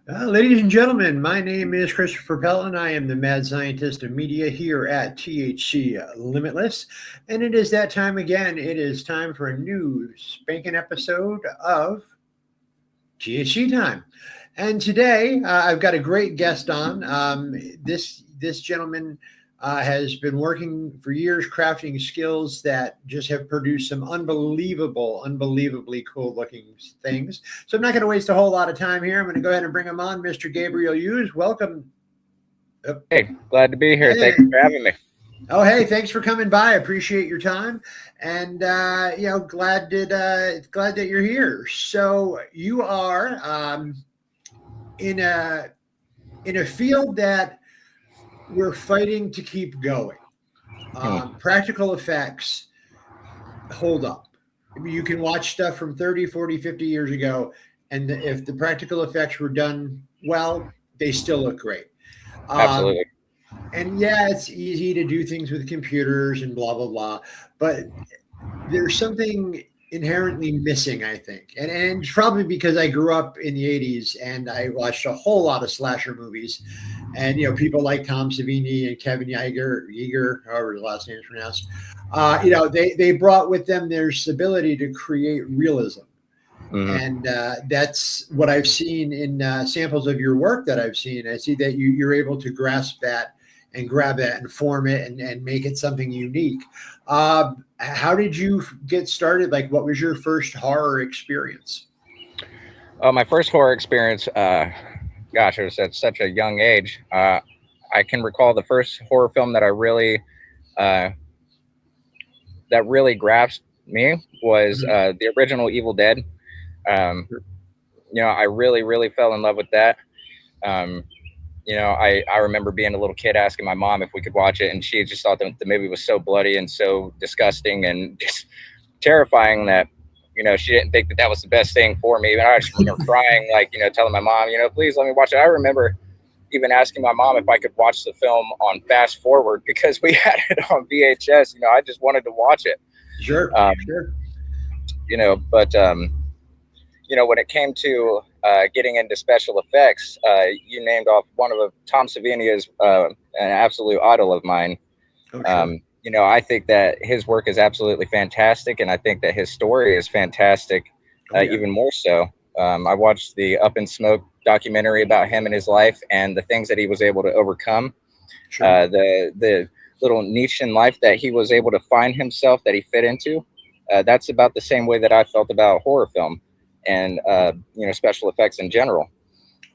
Ladies and gentlemen, my name is Christopher Pelton. I am the mad scientist of media here at THC Limitless. And it is that time again. It is time for a new spanking episode of THC Time. And today I've got a great guest on. This gentleman has been working for years crafting skills that just have produced some unbelievably cool looking things. So I'm not going to waste a whole lot of time here. I'm going to go ahead and bring him on. Mr. Gabriel Hughes, welcome. Hey, glad to be here. Hey. Thanks for having me. Oh, hey, thanks for coming by. I appreciate your time, and glad that you're here. So you are in a field that we're fighting to keep going. Practical effects hold up. I mean, you can watch stuff from 30, 40, 50 years ago, and if the practical effects were done well, they still look great. Absolutely. And yeah, it's easy to do things with computers and blah, blah, blah. But there's something inherently missing, I think. And it's probably because I grew up in the 80s and I watched a whole lot of slasher movies. And, people like Tom Savini and Kevin Yeager, however the last name is pronounced, they brought with them their ability to create realism. Mm-hmm. And that's what I've seen in samples of your work that I've seen. I see that you're able to grasp that and grab that and form it and make it something unique. How did you get started? Like, what was your first horror experience? My first horror experience, it was at such a young age. I can recall the first horror film that really grasped me was the original Evil Dead. I really fell in love with that. I remember being a little kid asking my mom if we could watch it, and she just thought that the movie was so bloody and so disgusting and just terrifying that, she didn't think that was the best thing for me. And I just remember crying, telling my mom, please let me watch it. I remember even asking my mom if I could watch the film on fast forward because we had it on VHS. I just wanted to watch it. Sure. But when it came to getting into special effects, you named off one of Tom Savini is an absolute idol of mine. Oh, sure. I think that his work is absolutely fantastic, and I think that his story is fantastic, even more so. I watched the Up in Smoke documentary about him and his life and the things that he was able to overcome. Sure. The little niche in life that he was able to find himself that he fit into. That's about the same way that I felt about horror film and special effects in general.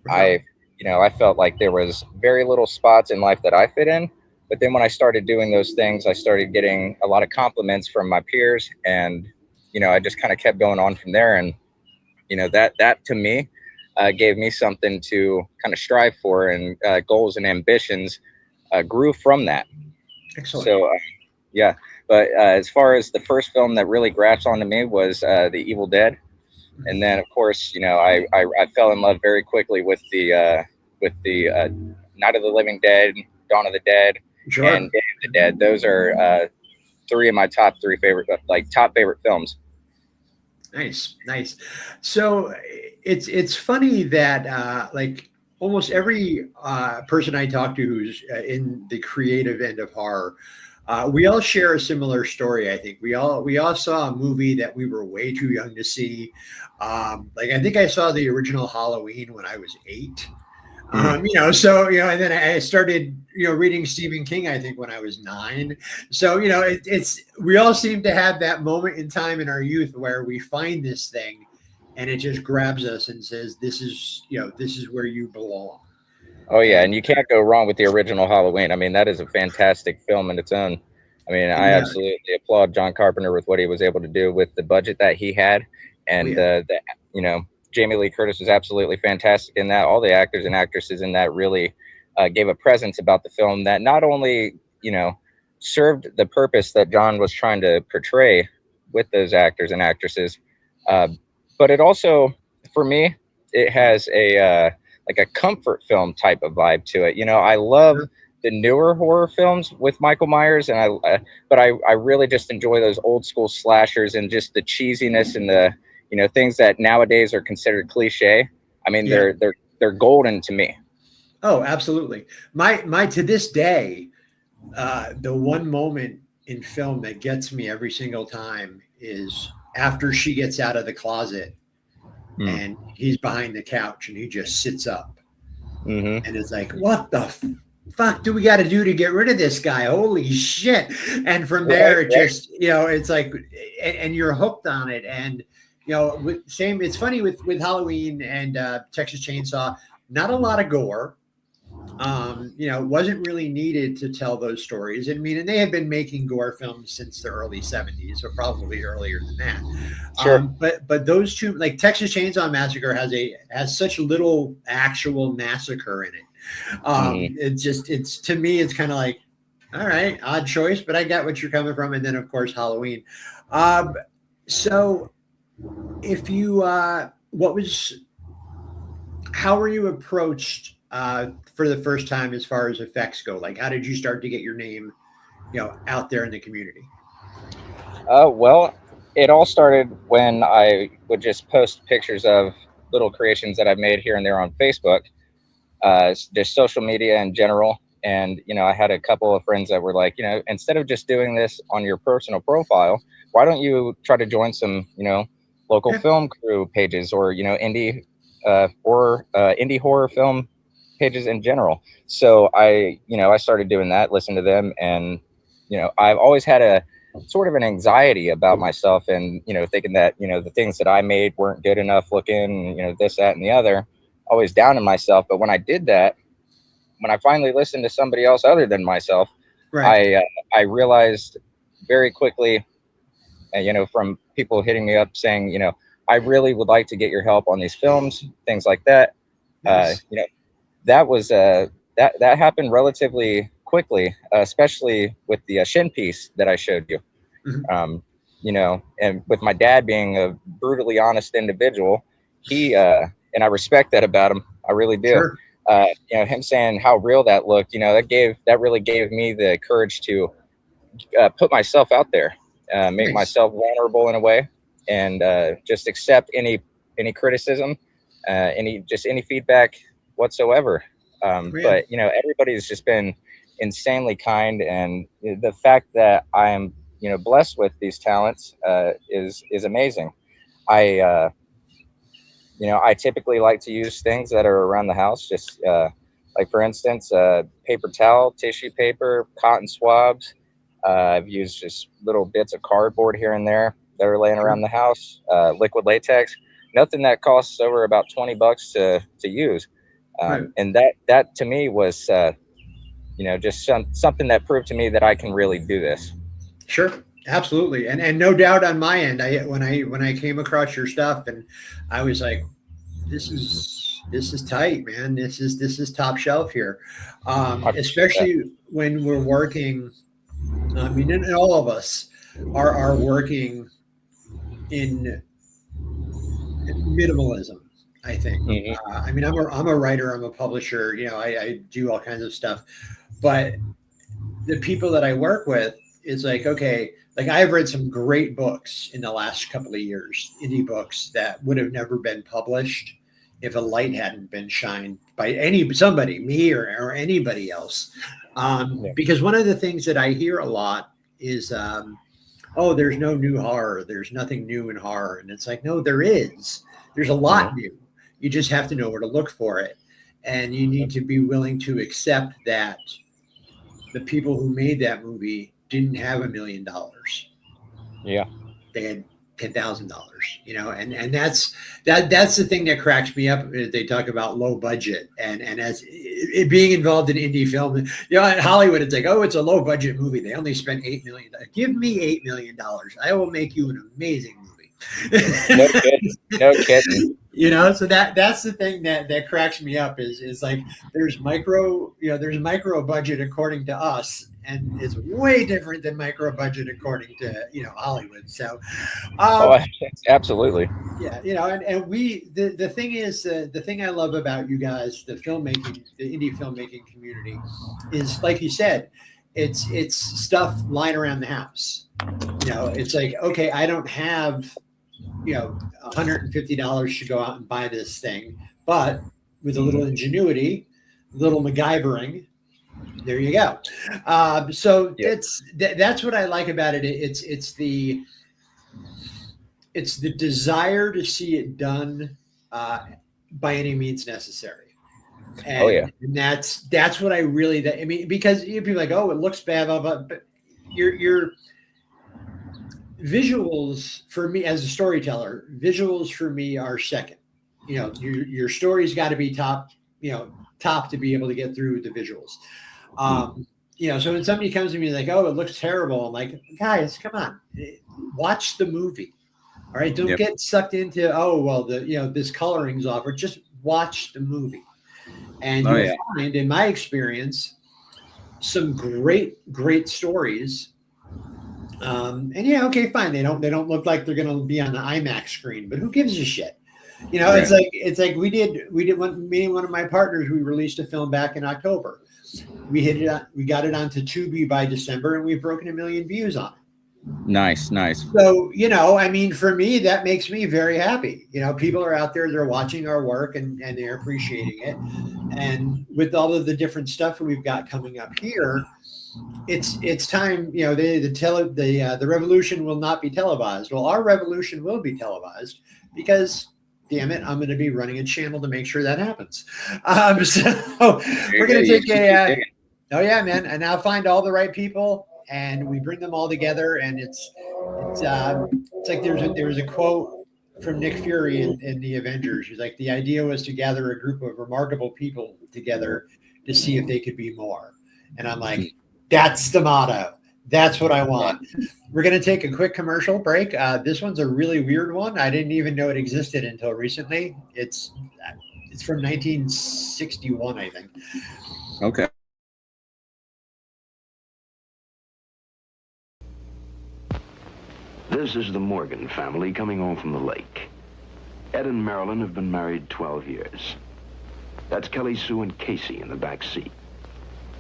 Right. I felt like there was very little spots in life that I fit in, but then when I started doing those things, I started getting a lot of compliments from my peers, and I just kind of kept going on from there. And that to me gave me something to kind of strive for, and goals and ambitions grew from that. Excellent. So but as far as the first film that really grasped onto me was the Evil Dead. And then, of course, I fell in love very quickly with the Night of the Living Dead, Dawn of the Dead, sure. and Day of the Dead. Those are three of my top favorite films. Nice. So it's funny that almost every person I talk to who's in the creative end of horror We all share a similar story. I think we all saw a movie that we were way too young to see. Like I think I saw the original Halloween when I was 8. And then I started, reading Stephen King, I think when I was 9. So, it's we all seem to have that moment in time in our youth where we find this thing and it just grabs us and says, this is where you belong. Oh yeah, And and you can't go wrong with the original Halloween. I mean, that is a fantastic film in its own. I mean, I yeah, absolutely applaud John Carpenter with what he was able to do with the budget that he had, oh, and yeah, you know, Jamie Lee Curtis was absolutely fantastic in that. All the actors and actresses in that really gave a presence about the film that not only served the purpose that John was trying to portray with those actors and actresses, uh, but it also, for me, it has a like a comfort film type of vibe to it. I love sure. the newer horror films with Michael Myers, and I really just enjoy those old school slashers and just the cheesiness and the things that nowadays are considered cliche. I mean, Yeah. they're golden to me. Oh, absolutely. My to this day, the one moment in film that gets me every single time is after she gets out of the closet Mm. and he's behind the couch and he just sits up Mm-hmm. and it's like, what the fuck do we got to do to get rid of this guy? Holy shit. And from Right, there, it right. just, it's like, and you're hooked on it. And, it's funny with Halloween and Texas Chainsaw, not a lot of gore. Wasn't really needed to tell those stories. I mean, and they had been making gore films since the early 70s, or probably earlier than that. Sure. But those two, like Texas Chainsaw Massacre, has such little actual massacre in it. Mm-hmm. It's to me, it's kind of like, all right, odd choice, but I got what you're coming from. And then of course Halloween. So if you, how were you approached for the first time as far as effects go? Like, how did you start to get your name, out there in the community? Well, it all started when I would just post pictures of little creations that I've made here and there on Facebook, just social media in general. And I had a couple of friends that were like, instead of just doing this on your personal profile, why don't you try to join some, local Yeah, film crew pages, or indie horror film pages in general. So I started doing that, listen to them, and I've always had a sort of an anxiety about myself, and thinking that the things that I made weren't good enough looking, this, that, and the other, always down on myself. But when I did that, when I finally listened to somebody else other than myself, right. I realized very quickly, from people hitting me up saying, I really would like to get your help on these films, things like that. Uh, Nice. you know, that was that happened relatively quickly, especially with the shin piece that I showed you. Mhm. And with my dad being a brutally honest individual, he and I respect that about him. I really do. Sure. Him saying how real that looked, that really gave me the courage to put myself out there, make Nice. myself vulnerable in a way, and just accept any criticism, any feedback whatsoever. Yeah. But everybody's just been insanely kind, and the fact that I am blessed with these talents is amazing. I I typically like to use things that are around the house, just like for instance, paper towel, tissue paper, cotton swabs. I've used just little bits of cardboard here and there that are laying Sure. around the house. Liquid latex, nothing that costs over about $20 to use. Right. And that to me was just something that proved to me that I can really do this. Sure. Absolutely. And no doubt on my end, when I came across your stuff and I was like, this is tight, man. This is top shelf here. I appreciate that. Especially when we're working. I mean, and all of us are working in minimalism. I think. Hmm. I mean, I'm a writer. I'm a publisher. I do all kinds of stuff, but the people that I work with is like, okay, like I've read some great books in the last couple of years, indie books that would have never been published if a light hadn't been shined by somebody, me or anybody else. Because one of the things that I hear a lot is, oh, there's no new horror. There's nothing new in horror. And it's like, no, there is. There's a lot new. You just have to know where to look for it. And you need to be willing to accept that the people who made that movie didn't have $1 million. Yeah. They had $10,000, you know, and that's the thing that cracks me up. They talk about low budget and as it being involved in indie film, you know, in Hollywood, it's like, oh, it's a low budget movie. They only spent $8 million. Give me $8 million. I will make you an amazing movie. No kidding. No kidding. You know, so that's the thing that cracks me up is like there's micro budget according to us, and it's way different than micro budget according to, you know, Hollywood. So absolutely. Yeah, you know, and we the thing is the thing I love about you guys, the filmmaking, the indie filmmaking community, is like you said, it's stuff lying around the house. You know, it's like, okay, I don't have, you know, $150 to go out and buy this thing, but with a little ingenuity, a little MacGyvering, there you go. So that's what I like about it. It's the desire to see it done by any means necessary. And, and that's what I really, I mean, because people are like, oh, it looks bad, but your visuals for me as a storyteller, visuals for me are second. You know, your story's got to be top to be able to get through the visuals. You know, so when somebody comes to me like, oh, it looks terrible, I'm like, guys, come on, watch the movie. All right, don't get sucked into, oh, well, this coloring's off, or just watch the movie. And you'll find, in my experience, some great stories. And yeah, okay, fine. They don't look like they're going to be on the IMAX screen, but who gives a shit? You know, it's like we did one of my partners. We released a film back in October. We got it onto Tubi by December, and we've broken 1 million views on it. Nice. So, you know, I mean, for me, that makes me very happy. You know, people are out there, they're watching our work and they're appreciating it. And with all of the different stuff that we've got coming up here, it's time. You know, the revolution will not be televised. Well, our revolution will be televised because, damn it, I'm going to be running a channel to make sure that happens. So we're going to take oh yeah, man, and I'll find all the right people and we bring them all together. And it's like there was a quote from Nick Fury in the Avengers. He's like, the idea was to gather a group of remarkable people together to see if they could be more. And I'm like, that's the motto. That's what I want. We're going to take a quick commercial break. This one's a really weird one. I didn't even know it existed until recently. It's from 1961, I think. Okay. This is the Morgan family coming home from the lake. Ed and Marilyn have been married 12 years. That's Kelly Sue and Casey in the back seat.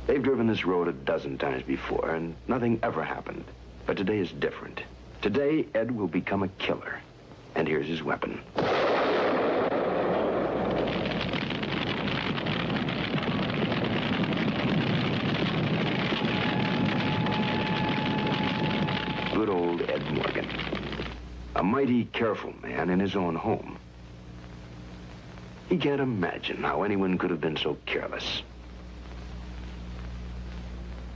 They've driven this road a dozen times before, and nothing ever happened. But today is different. Today, Ed will become a killer. And here's his weapon. Good old Ed Morgan. A mighty careful man in his own home. He can't imagine how anyone could have been so careless.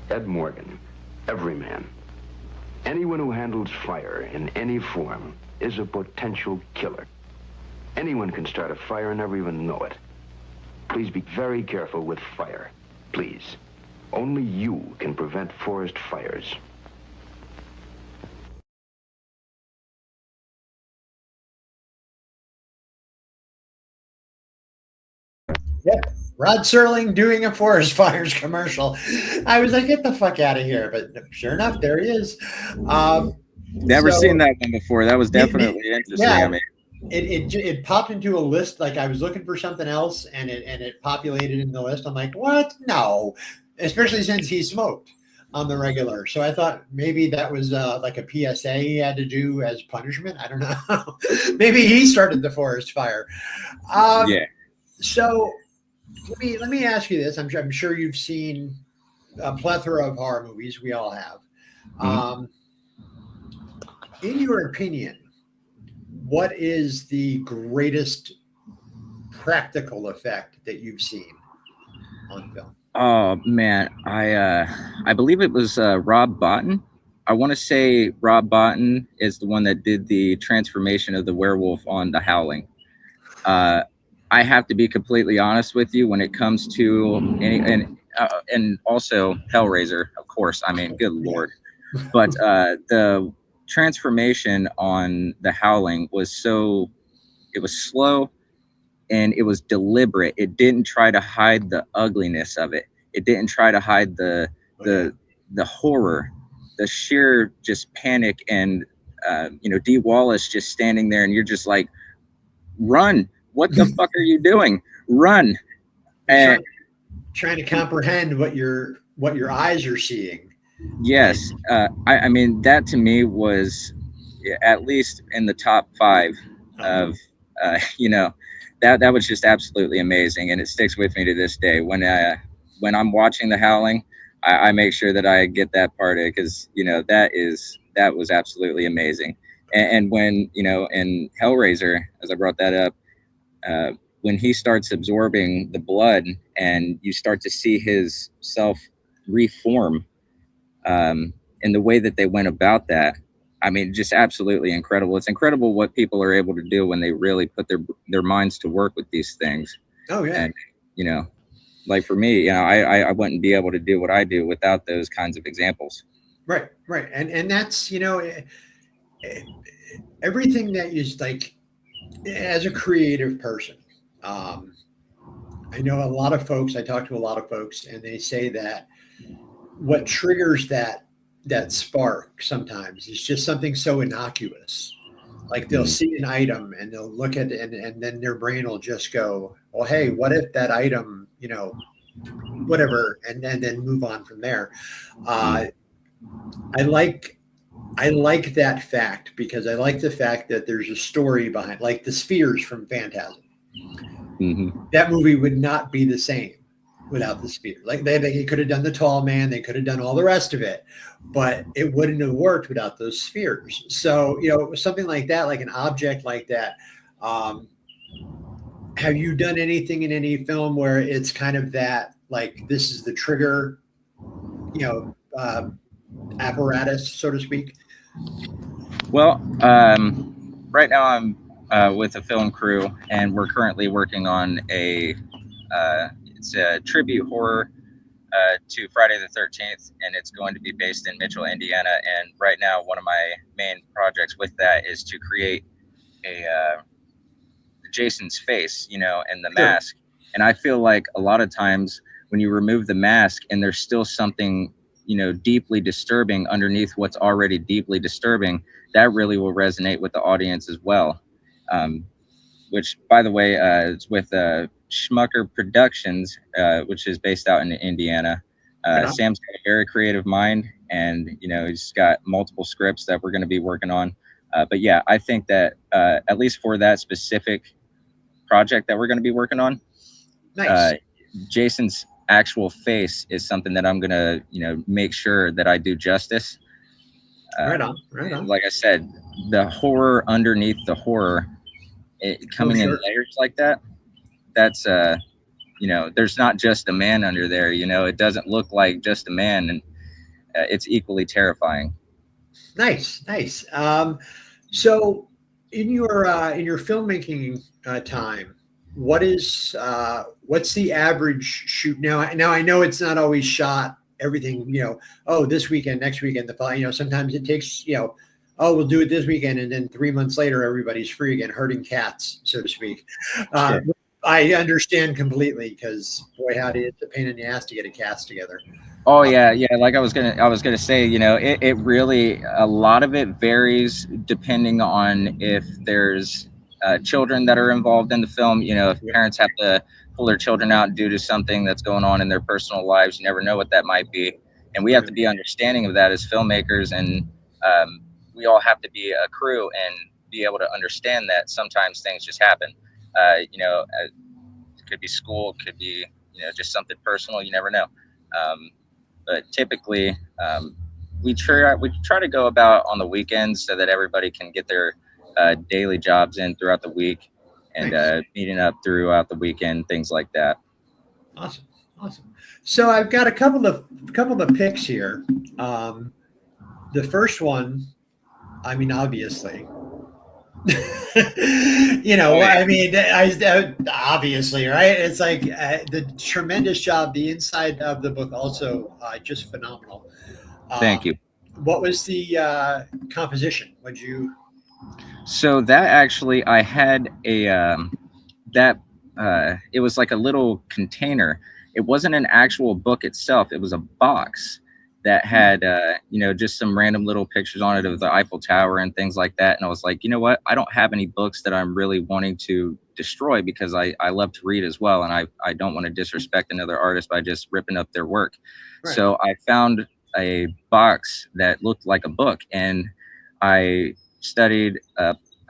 Ed Morgan, everyman. Anyone who handles fire in any form is a potential killer. Anyone can start a fire and never even know it. Please be very careful with fire. Please. Only you can prevent forest fires. Yeah. Rod Serling doing a forest fires commercial. I was like, get the fuck out of here. But sure enough, there he is. Never seen that one before. That was definitely interesting. Yeah, I mean, it popped into a list. Like I was looking for something else and it populated in the list. I'm like, what? No, especially since he smoked on the regular. So I thought maybe that was like a PSA he had to do as punishment. I don't know. Maybe he started the forest fire. yeah. So let me ask you this. I'm sure you've seen a plethora of horror movies. We all have. Mhm. In your opinion, what is the greatest practical effect that you've seen on film? Oh man, I believe it was Rob Bottin. I want to say Rob Bottin is the one that did the transformation of the werewolf on The Howling. Uh, I have to be completely honest with you when it comes to and also Hellraiser, of course. I mean, good Yeah. lord. But the transformation on The Howling was so, it was slow and it was deliberate. It didn't try to hide the ugliness of it. It didn't try to hide Oh yeah. the the horror, the sheer just panic, and Dee Wallace just standing there, and you're just like, run! What the fuck are you doing? Run! You're And trying to comprehend what your eyes are seeing. yes, I mean that to me was at least in the top five Oh yeah. of you know that was just absolutely amazing, and it sticks with me to this day. When I'm watching The Howling, I make sure that I get that part of it, because that was absolutely amazing. And when in Hellraiser, as I brought that up, when he starts absorbing the blood and you start to see his self reform, and the way that they went about that, I mean, just absolutely incredible. It's incredible what people are able to do when they really put their minds to work with these things. Oh yeah. And you know like for me, I wouldn't be able to do what I do without those kinds of examples. Right. Right. And that's everything that is like, as a creative person. Um, I know a lot of folks. I talk to a lot of folks, and they say that what triggers that spark sometimes is just something so innocuous. Like they'll Mm, see an item and they'll look at it, and then their brain will just go, well, hey, what if that item, whatever, and then move on from there. mm, uh, i like I like that fact, because I like the fact that there's a story behind, like the spheres from Phantasm. mhm. That movie would not be the same without the sphere. Like they could have done the tall man, they could have done all the rest of it, but it wouldn't have worked without those spheres. So something like that, like an object like that. Um, have you done anything in any film where it's kind of that, like this is the trigger, you know, uh, apparatus, so to speak? Well, right now I'm with a film crew, and we're currently working on it's a tribute horror to Friday the 13th, and it's going to be based in Mitchell, Indiana. And right now, one of my main projects with that is to create a Jason's face, and the Sure. mask. And I feel like a lot of times when you remove the mask and there's still something, deeply disturbing underneath what's already deeply disturbing, that really will resonate with the audience as well. Um, which, by the way, is with Schmucker Productions, which is based out in Indiana. Right on. Sam's got a very creative mind, and he's got multiple scripts that we're going to be working on. But yeah, I think that at least for that specific project that we're going to be working on, uh, Nice. Jason's actual face is something that I'm going to, make sure that I do justice. Right Um, on. Right on. like I said, the horror underneath the horror, Oh, coming in sure. layers like that, that's there's not just a man under there. It doesn't look like just a man, and it's equally terrifying. Nice. Nice. So in your filmmaking time, what's the average shoot now? Now I know it's not always shot everything, oh, this weekend, next weekend, the following, sometimes it takes, oh, we'll do it this weekend, and then 3 months later everybody's free again, herding cats, so to speak. uh, Sure. I understand completely, because boy, howdy, it's a pain in the ass to get a cast together. Oh uh, yeah, yeah. Like I was gonna say, it really, a lot of it varies depending on if there's children that are involved in the film. If yeah, parents have to pull their children out due to something that's going on in their personal lives, you never know what that might be, and we have right. to be understanding of that as filmmakers, and we all have to be a crew and be able to understand that sometimes things just happen. It could be school, it could be just something personal. You never know. Um, but typically we try to go about on the weekends so that everybody can get their daily jobs in throughout the week, and Nice. meeting up throughout the weekend, things like that. Awesome. Awesome. So I've got a couple of picks here. The first one, I mean, obviously, I mean, obviously, right? It's like the tremendous job. The inside of the book also just phenomenal. Thank you. What was the composition? Would you? So that actually, I had it was like a little container. It wasn't an actual book itself. It was a box that had, just some random little pictures on it of the Eiffel Tower and things like that. And I was like, you know what? I don't have any books that I'm really wanting to destroy, because I love to read as well. And I don't want to disrespect another artist by just ripping up their work. Right. So I found a box that looked like a book, and I studied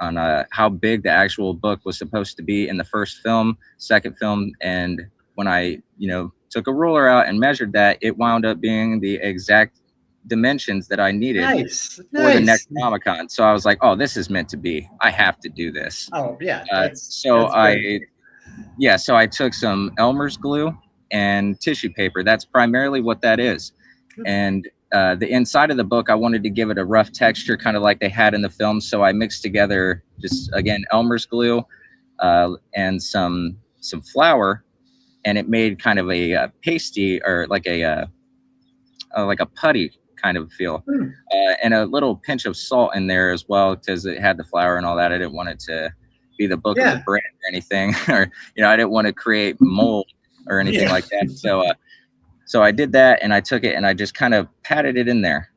on how big the actual book was supposed to be in the first film, second film, and when I took a ruler out and measured that, it wound up being the exact dimensions that I needed Nice. for the next Comic-Con. So I was like, oh, this is meant to be. I have to do this. Oh yeah. So I took some Elmer's glue and tissue paper. That's primarily what that is. And the inside of the book, I wanted to give it a rough texture, kind of like they had in the film. So I mixed together just, again, Elmer's glue and some flour, and it made kind of a pasty, or like a putty kind of feel, and a little pinch of salt in there as well, because it had the flour and all that. I didn't want it to be the book of the brand or anything, or I didn't want to create mold or anything like that. So I did that, and I took it and I just kind of patted it in there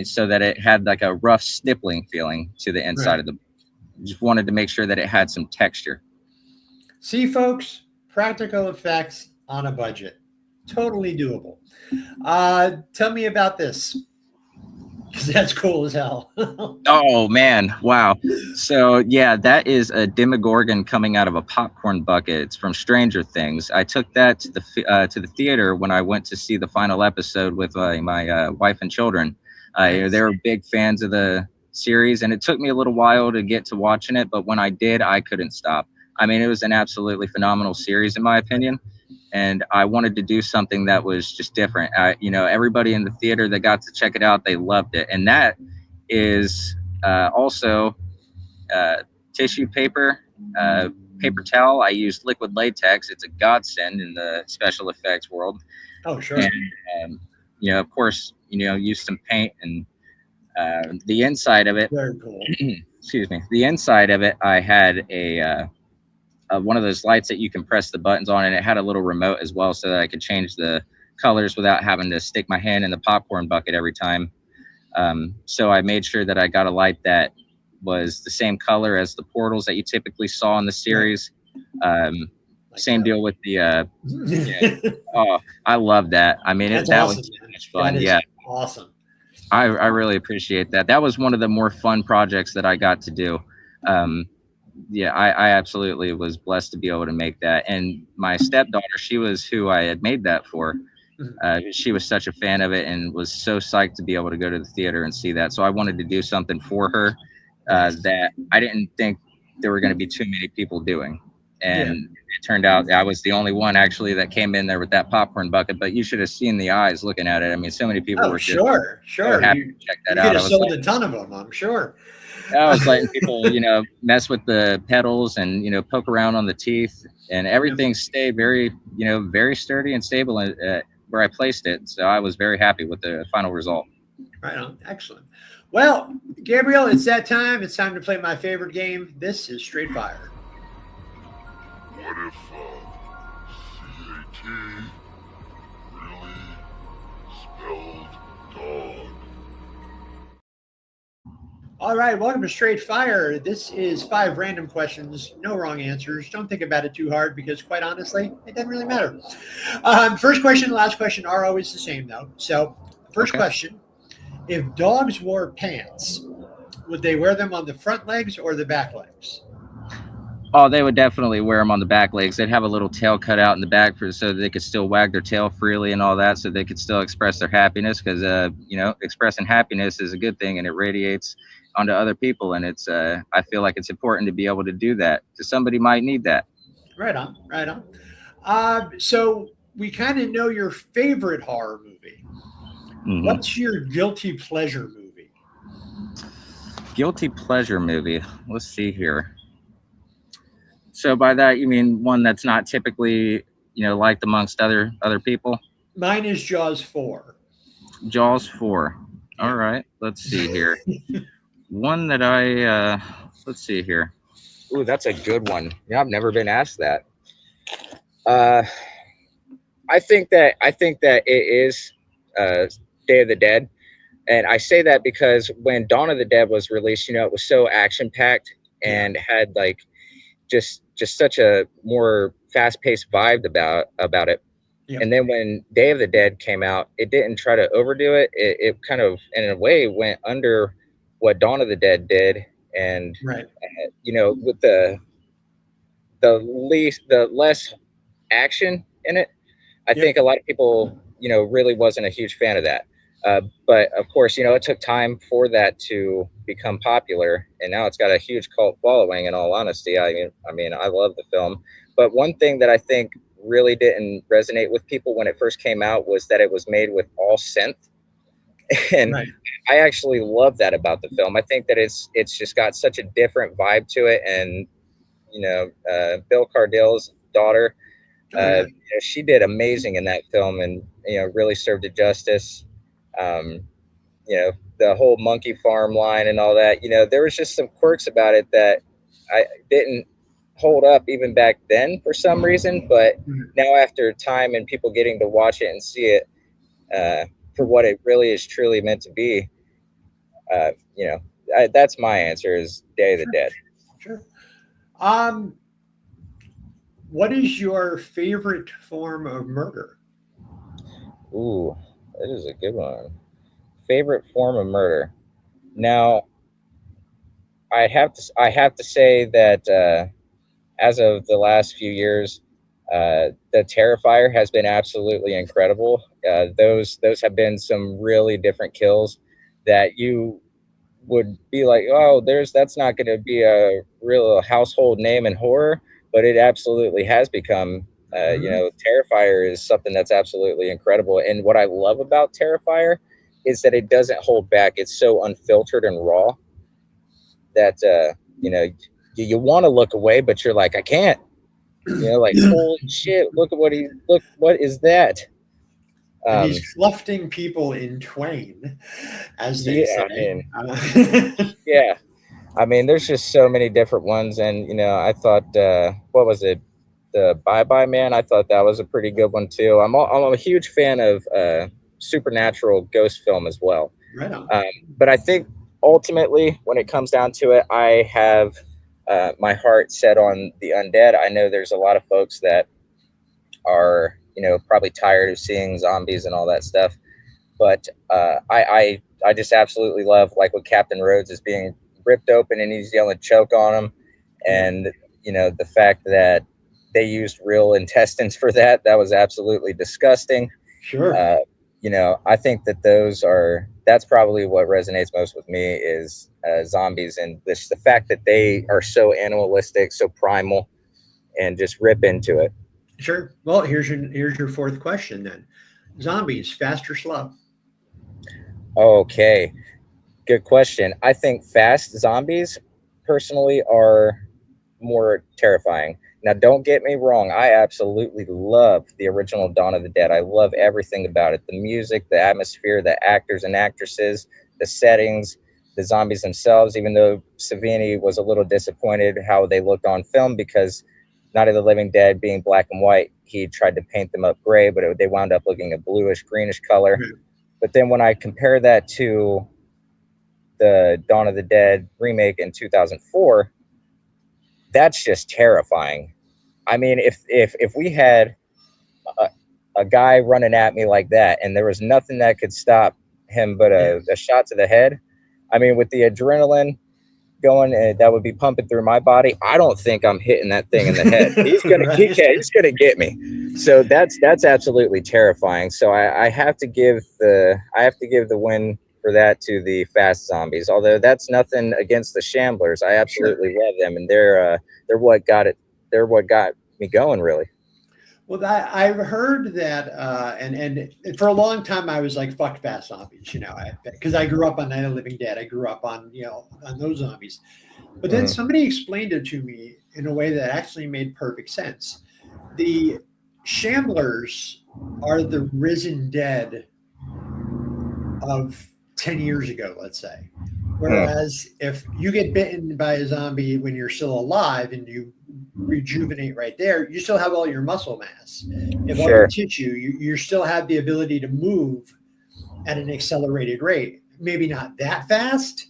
so that it had like a rough stippling feeling to the inside of the book. Just wanted to make sure that it had some texture. See, folks, practical effects on a budget. Totally doable. Tell me about this, because that's cool as hell. Oh, man. Wow. So, yeah, that is a Demogorgon coming out of a popcorn bucket. It's from Stranger Things. I took that to the theater when I went to see the final episode with my wife and children. They were big fans of the series, and it took me a little while to get to watching it, but when I did, I couldn't stop. I mean, it was an absolutely phenomenal series, in my opinion, and I wanted to do something that was just different. Everybody in the theater that got to check it out, they loved it, and that is also tissue paper, paper towel. I used liquid latex. It's a godsend in the special effects world. Oh, sure. And, of course, use some paint, and the inside of it. Very cool. Excuse me. The inside of it, I had one of those lights that you can press the buttons on, and it had a little remote as well, so that I could change the colors without having to stick my hand in the popcorn bucket every time. So I made sure that I got a light that was the same color as the portals that you typically saw in the series. Same deal with the oh, I love that. I mean, that awesome, was so much fun. Awesome. I really appreciate that. That was one of the more fun projects that I got to do. I absolutely was blessed to be able to make that. And my stepdaughter, she was who I had made that for. She was such a fan of it and was so psyched to be able to go to the theater and see that. So I wanted to do something for her that I didn't think there were going to be too many people doing. And it turned out I was the only one actually that came in there with that popcorn bucket. But you should have seen the eyes looking at it. I mean, so many people were just so happy to check that out. You could have sold a ton of them, I'm sure. I was letting people, mess with the pedals and, poke around on the teeth, and everything stayed very, very sturdy and stable where I placed it. So I was very happy with the final result. Right on. Excellent. Well, Gabriel, it's that time. It's time to play my favorite game. This is Straight Fire. What if CAT really spelled dog? All right, welcome to Straight Fire. This is 5 random questions, no wrong answers. Don't think about it too hard, because quite honestly, it doesn't really matter. First question, last question are always the same though. So first question, if dogs wore pants, would they wear them on the front legs or the back legs? Oh, they would definitely wear them on the back legs. They'd have a little tail cut out in the back so they could still wag their tail freely and all that, so they could still express their happiness. Because expressing happiness is a good thing, and it radiates onto other people. And it's I feel like it's important to be able to do that because somebody might need that. Right on, right on. So we kind of know your favorite horror movie. Mm-hmm. What's your guilty pleasure movie? Guilty pleasure movie. Let's see here. So by that you mean one that's not typically, liked amongst other people? Mine is Jaws 4. Jaws 4. Yeah. All right. Let's see here. One that let's see here. Ooh, that's a good one. Yeah, I've never been asked that. I think that it is Day of the Dead. And I say that because when Dawn of the Dead was released, it was so action packed and had like just such a more fast paced vibe about it. Yep. And then when Day of the Dead came out, it didn't try to overdo it. It kind of, in a way, went under what Dawn of the Dead did. And, with the less action in it, I think a lot of people, really wasn't a huge fan of that. But of course, it took time for that to become popular, and now it's got a huge cult following. In all honesty, I mean, I love the film. But one thing that I think really didn't resonate with people when it first came out was that it was made with all synth, and I actually love that about the film. I think that it's just got such a different vibe to it, and Bill Cardell's daughter. She did amazing in that film, and really served it justice. The whole monkey farm line and all that. There was just some quirks about it that I didn't hold up even back then for some reason, but now after time and people getting to watch it and see it for what it really is truly meant to be, that's my answer: is Day of the Dead. Sure. What is your favorite form of murder? Ooh, that is a good one. Favorite form of murder. Now, I have to say that as of the last few years, the Terrifier has been absolutely incredible. Those have been some really different kills that you would be like, oh, that's not going to be a real household name in horror, but it absolutely has become. Terrifier is something that's absolutely incredible. And what I love about Terrifier is that it doesn't hold back. It's so unfiltered and raw that you want to look away, but you're like, I can't. Like, holy shit! Look what is that? And he's lufting people in twain, as they say. Yeah. I mean, there's just so many different ones, and I thought, what was it? The Bye Bye Man. I thought that was a pretty good one too. I'm a huge fan of supernatural ghost film as well. Right on. But I think ultimately, when it comes down to it, I have my heart set on the undead. I know there's a lot of folks that are probably tired of seeing zombies and all that stuff, but I just absolutely love, like, when Captain Rhodes is being ripped open and he's yelling choke on him, and the fact that they used real intestines for that was absolutely disgusting. Sure. I think that that's probably what resonates most with me is zombies, and the fact that they are so animalistic, so primal, and just rip into it. Sure. Well, here's your fourth question then. Zombies, fast or slow? Okay. Good question. I think fast zombies personally are more terrifying. Now, don't get me wrong. I absolutely love the original Dawn of the Dead. I love everything about it. The music, the atmosphere, the actors and actresses, the settings, the zombies themselves, even though Savini was a little disappointed how they looked on film, because Night of the Living Dead being black and white, he tried to paint them up gray, but they wound up looking a bluish, greenish color. Mm-hmm. But then when I compare that to the Dawn of the Dead remake in 2004, that's just terrifying. I mean, if we had a guy running at me like that and there was nothing that could stop him but a shot to the head, I mean, with the adrenaline going and that would be pumping through my body, I don't think I'm hitting that thing in the head. He's gonna Right. he's gonna get me. So that's absolutely terrifying. So I have to give the win for that to the fast zombies. Although that's nothing against the shamblers. I Sure. absolutely love them, and they're what got it. They're what got me going, really. Well, I've heard that, and for a long time I was like, "Fuck fast zombies," because I grew up on Night of the Living Dead. I grew up on on those zombies. But then somebody explained it to me in a way that actually made perfect sense. The Shamblers are the risen dead of 10 years ago, let's say. Whereas if you get bitten by a zombie when you're still alive and you rejuvenate right there, you still have all your muscle mass. You have all your tissue. You still have the ability to move at an accelerated rate. Maybe not that fast,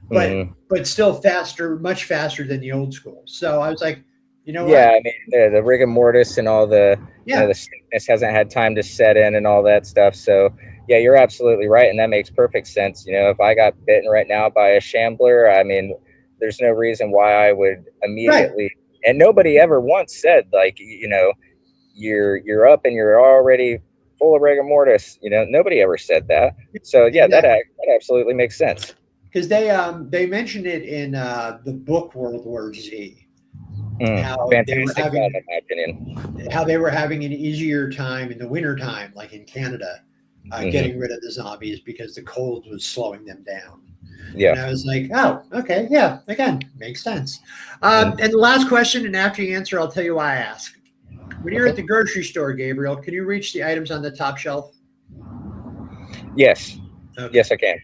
but still faster, much faster than the old school. So I was like, you know what? I mean, the rigor mortis and all the the sickness hasn't had time to set in and all that stuff. So yeah, you're absolutely right, and that makes perfect sense. If I got bitten right now by a shambler, I mean, there's no reason why I would immediately. And nobody ever once said like, you're up and you're already full of rigor mortis. Nobody ever said that. So yeah, Exactly. that absolutely makes sense. Because they mentioned it in the book World War Z. How they were Fantastic film, having in my opinion. how they were having an easier time in the winter time, like in Canada, getting rid of the zombies because the cold was slowing them down. Yeah. And I was like, oh, okay, yeah, again, makes sense. And the last question, and after you answer, I'll tell you why I ask. When you're at the grocery store, Gabriel, can you reach the items on the top shelf? Yes. Okay. Yes, I can.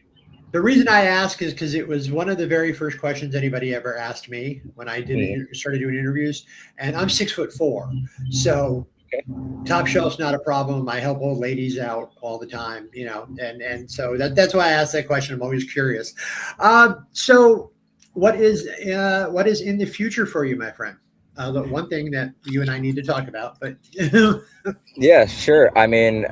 The reason I ask is because it was one of the very first questions anybody ever asked me when I started doing interviews, and I'm 6'4", so top shelf's not a problem. I help old ladies out all the time, and so that's why I asked that question. I'm always curious. So what is in the future for you, my friend? The one thing that you and I need to talk about, but yeah, sure. I mean,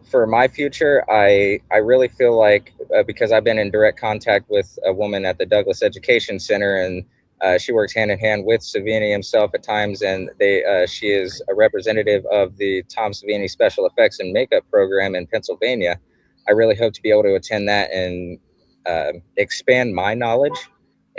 for my future, I really feel like because I've been in direct contact with a woman at the Douglas Education Center, and she works hand in hand with Savini himself at times, and she is a representative of the Tom Savini Special Effects and Makeup Program in Pennsylvania. I really hope to be able to attend that and expand my knowledge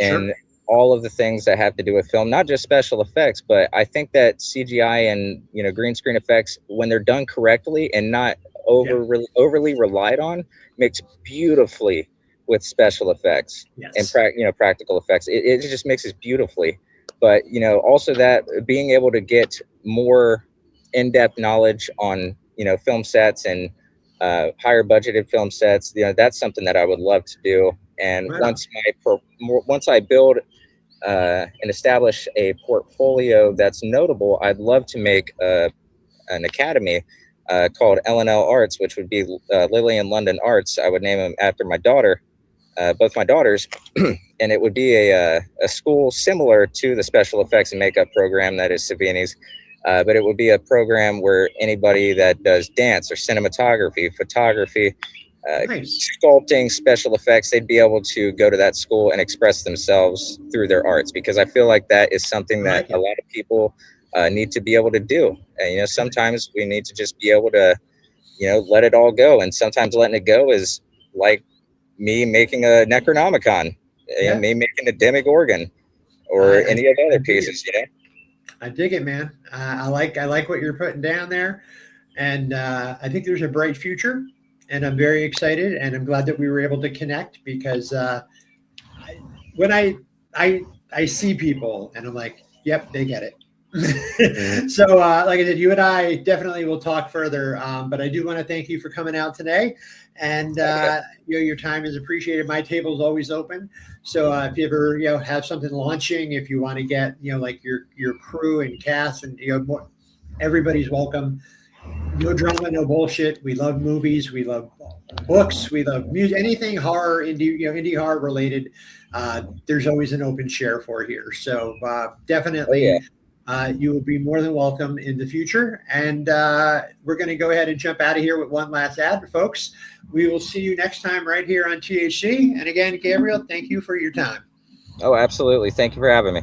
and all of the things that have to do with film, not just special effects, but I think that CGI and green screen effects, when they're done correctly and not overly relied on, mix beautifully with special effects and practical effects. It just mixes beautifully. But also that being able to get more in-depth knowledge on film sets and higher budgeted film sets, that's something that I would love to do. And once I build and establish a portfolio that's notable, I'd love to make an academy called L&L Arts, which would be Lily and London Arts. I would name them after my daughter, both my daughters, and it would be a school similar to the special effects and makeup program that is Savini's. But it would be a program where anybody that does dance or cinematography, photography, sculpting, special effects, they'd be able to go to that school and express themselves through their arts, because I feel like that is something that a lot of people need to be able to do. And sometimes we need to just be able to let it all go, and sometimes letting it go is like me making a Necronomicon, me making a Demogorgon or any of the other pieces. I dig it, man. I like what you're putting down there, and I think there's a bright future. And I'm very excited, and I'm glad that we were able to connect, because when I see people and I'm like, yep, they get it. So like I said, you and I definitely will talk further, but I do want to thank you for coming out today, and your time is appreciated. My table is always open, so if you ever have something launching, if you want to get like your crew and cast, and everybody's welcome. No drama, no bullshit. We love movies. We love books. We love music. Anything horror, indie horror related. There's always an open share for here. So definitely, you will be more than welcome in the future. And we're going to go ahead and jump out of here with one last ad, folks. We will see you next time right here on THC. And again, Gabriel, thank you for your time. Oh, absolutely. Thank you for having me.